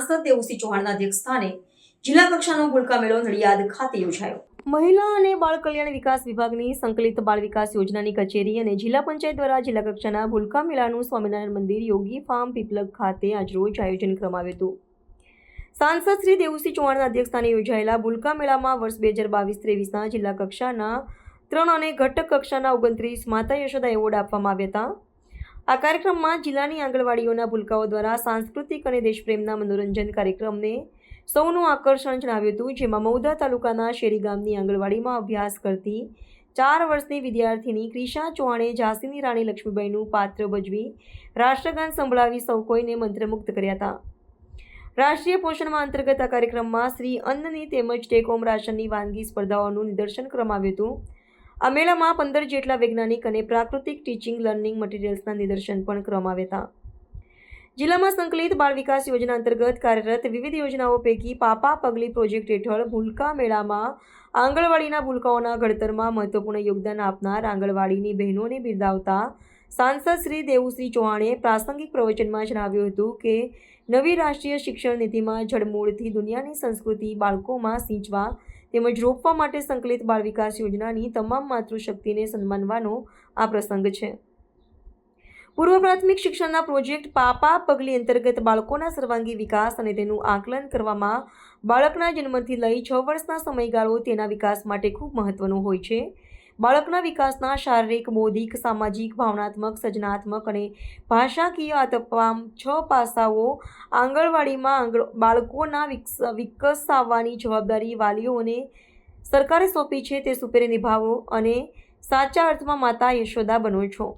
સાંસદ દેવુસિંહ ચૌહાણના અધ્યક્ષસ્થાને જિલ્લા કક્ષાનો ભૂલકા મેળો નડિયાદ ખાતે યોજાયો। મહિલા અને બાળ કલ્યાણ વિકાસ વિભાગની સંકલિત બાળ વિકાસ યોજનાની કચેરી અને જિલ્લા પંચાયત દ્વારા જિલ્લા કક્ષાના ભૂલકા મેળાનું સ્વામિનારાયણ મંદિર યોગી ફાર્મ પીપલગ ખાતે આજરોજ આયોજન કરવામાં આવ્યું હતું। સાંસદ શ્રી દેવુસિંહ ચૌહાણના અધ્યક્ષસ્થાને યોજાયેલા ભૂલકા મેળામાં વર્ષ 2022-23ના જિલ્લા કક્ષાના 3 અને ઘટક કક્ષાના 29 માતા યશોદા એવોર્ડ આપવામાં આવ્યા હતા। આ કાર્યક્રમમાં જિલ્લાની આંગણવાડીઓના ભૂલકાઓ દ્વારા સાંસ્કૃતિક અને દેશપ્રેમના મનોરંજન કાર્યક્રમને સૌનું આકર્ષણ જણાવ્યું હતું, જેમાં મૌદા તાલુકાના શેરી ગામની આંગણવાડીમાં અભ્યાસ કરતી 4 વર્ષની વિદ્યાર્થીની ક્રિશા ચૌહાણે ઝાંસીની રાણી લક્ષ્મીબાઈનું પાત્ર ભજવી રાષ્ટ્રગાન સંભળાવી સૌ કોઈને મંત્રમુગ્ધ કર્યા હતા। રાષ્ટ્રીય પોષણ માહ અંતર્ગત આ કાર્યક્રમમાં શ્રી અન્નની તેમજ ટેક હોમ રાશનની વાનગી સ્પર્ધાઓનું નિદર્શન કરવામાં આવ્યું હતું। આ મેળામાં 15 જેટલા વૈજ્ઞાનિક અને પ્રાકૃતિક ટીચિંગ લર્નિંગ મટીરિયલ્સના નિદર્શન પણ કરવામાં આવ્યા હતા। જિલ્લામાં સંકલિત બાળ વિકાસ યોજના અંતર્ગત કાર્યરત વિવિધ યોજનાઓ પૈકી પાપા પગલી પ્રોજેક્ટ હેઠળ ભૂલકા મેળામાં આંગણવાડીના ભૂલકાઓના ઘડતરમાં મહત્વપૂર્ણ યોગદાન આપનાર આંગણવાડીની બહેનોને બિરદાવતા સાંસદ શ્રી દેવુસિંહ ચૌહાણે પ્રાસંગિક પ્રવચનમાં જણાવ્યું હતું કે નવી રાષ્ટ્રીય શિક્ષણ નીતિમાં જડમૂળથી દુનિયાની સંસ્કૃતિ બાળકોમાં સિંચવા તેમજ રોપવા માટે સંકલિત બાળ વિકાસ યોજનાની તમામ માતૃશક્તિને સન્માનવાનો આ પ્રસંગ છે। પૂર્વ પ્રાથમિક શિક્ષણના પ્રોજેક્ટ પાપા પગલી અંતર્ગત બાળકોના સર્વાંગી વિકાસ અને તેનું આકલન કરવામાં બાળકના જન્મથી લઈ 6 વર્ષના સમયગાળો તેના વિકાસ માટે ખૂબ મહત્વનો હોય છે। બાળકના વિકાસના શારીરિક, બૌદ્ધિક, સામાજિક, ભાવનાત્મક, સર્જનાત્મક અને ભાષાકીય આ તમામ 6 પાસાઓ આંગણવાડીમાં બાળકોના વિકસાવવાની જવાબદારી વાલીઓને સરકારે સોંપી છે, તે સુપેરે નિભાવો અને સાચા અર્થમાં માતા યશોદા બનો છો।